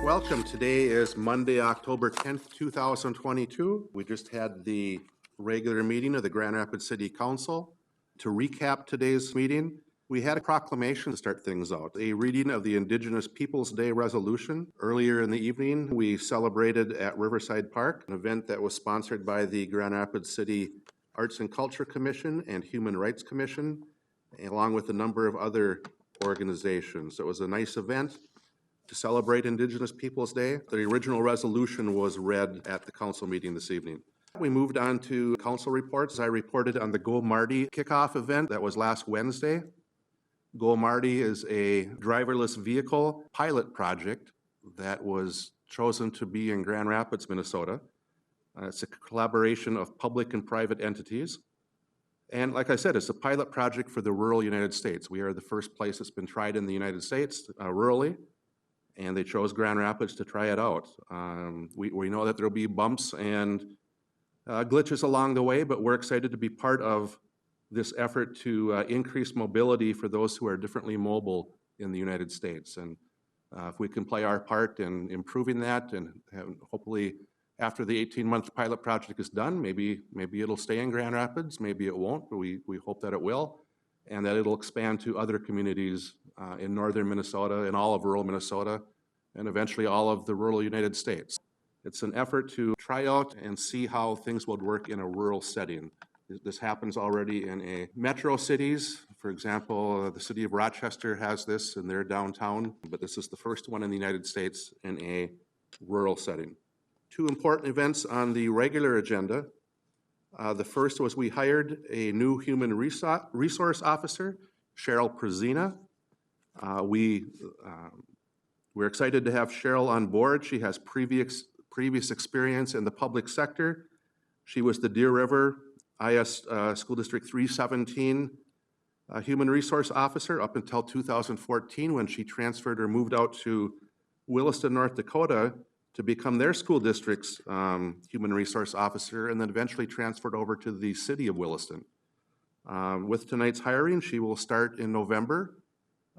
Welcome. Today is Monday, October 10th, 2022. We just had the regular meeting of the Grand Rapids City Council. To recap today's meeting, we had a proclamation to start things out, a reading of the Indigenous Peoples Day resolution. Earlier in the evening, we celebrated at Riverside Park, an event that was sponsored by the Grand Rapids City Arts and Culture Commission and Human Rights Commission, along with a number of other organizations. It was a nice event to celebrate Indigenous Peoples Day. The original resolution was read at the council meeting this evening. We moved on to council reports. I reported on the goMarti kickoff event that was last Wednesday. goMarti is a driverless vehicle pilot project that was chosen to be in Grand Rapids, Minnesota. It's a collaboration of public and private entities. And like I said, it's a pilot project for the rural United States. We are the first place that's been tried in the United States rurally, and they chose Grand Rapids to try it out. We know that there'll be bumps and glitches along the way, but we're excited to be part of this effort to increase mobility for those who are differently mobile in the United States. And if we can play our part in improving that, and hopefully after the 18-month pilot project is done, maybe it'll stay in Grand Rapids, maybe it won't, but we hope that it will, and that it'll expand to other communities in northern Minnesota, in all of rural Minnesota, and eventually all of the rural United States. It's an effort to try out and see how things would work in a rural setting. This happens already in metro cities. For example, the city of Rochester has this in their downtown, but this is the first one in the United States in a rural setting. Two important events on the regular agenda. The first was we hired a new human resource officer, Cheryl Prezina. We're excited to have Cheryl on board. She has previous experience in the public sector. She was the Deer River IS School District 317 Human Resource Officer up until 2014 when she transferred or moved out to Williston, North Dakota to become their school district's Human Resource Officer, and then eventually transferred over to the city of Williston. With tonight's hiring, she will start in November.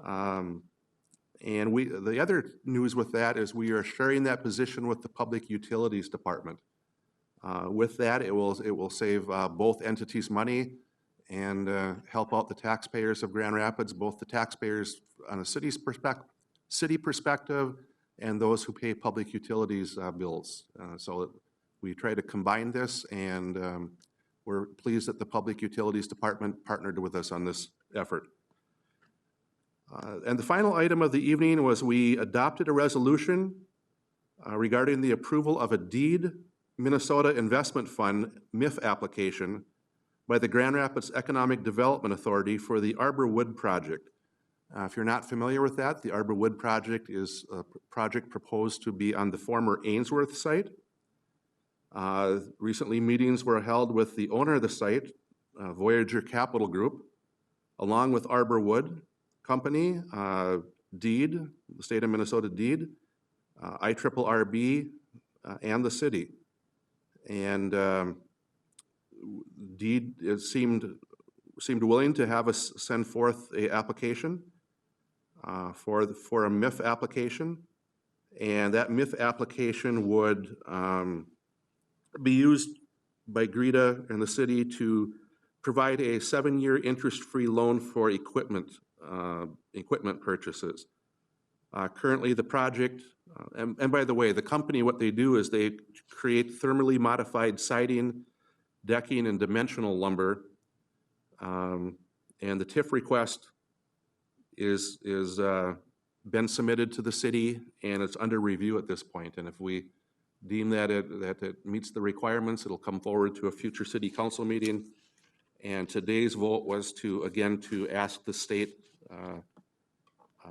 And the other news with that is we are sharing that position with the Public Utilities Department. With that, it will save both entities money and help out the taxpayers of Grand Rapids, both the taxpayers on a city perspective and those who pay public utilities bills. So we try to combine this, and we're pleased that the Public Utilities Department partnered with us on this effort. And the final item of the evening was we adopted a resolution regarding the approval of a deed Minnesota Investment Fund MIF application by the Grand Rapids Economic Development Authority for the Arbor Wood project. If you're not familiar with that, the Arbor Wood project is a project proposed to be on the former Ainsworth site. Recently, meetings were held with the owner of the site, Voyager Capital Group, along with Arbor Wood Company, DEED, the state of Minnesota DEED, IRRB, and the city. And DEED seemed willing to have us send forth an application for a MIF application, and that MIF application would be used by GRETA and the city to provide a 7-year interest-free loan for equipment purchases. Currently, the project, and by the way, the company, what they do is they create thermally modified siding, decking, and dimensional lumber. And the TIF request is been submitted to the city, and it's under review at this point. And if we deem that it meets the requirements, it'll come forward to a future city council meeting. And today's vote was to ask the state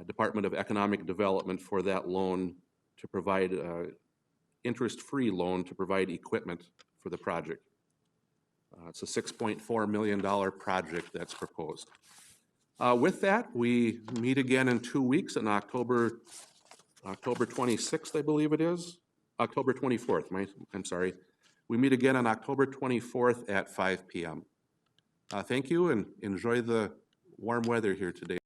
Department of Economic Development for that loan to provide interest-free loan to provide equipment for the project. It's a $6.4 million project that's proposed. With that, we meet again in 2 weeks on October 26th, I believe it is. October 24th, I'm sorry. We meet again on October 24th at 5 p.m. Thank you, and enjoy the warm weather here today.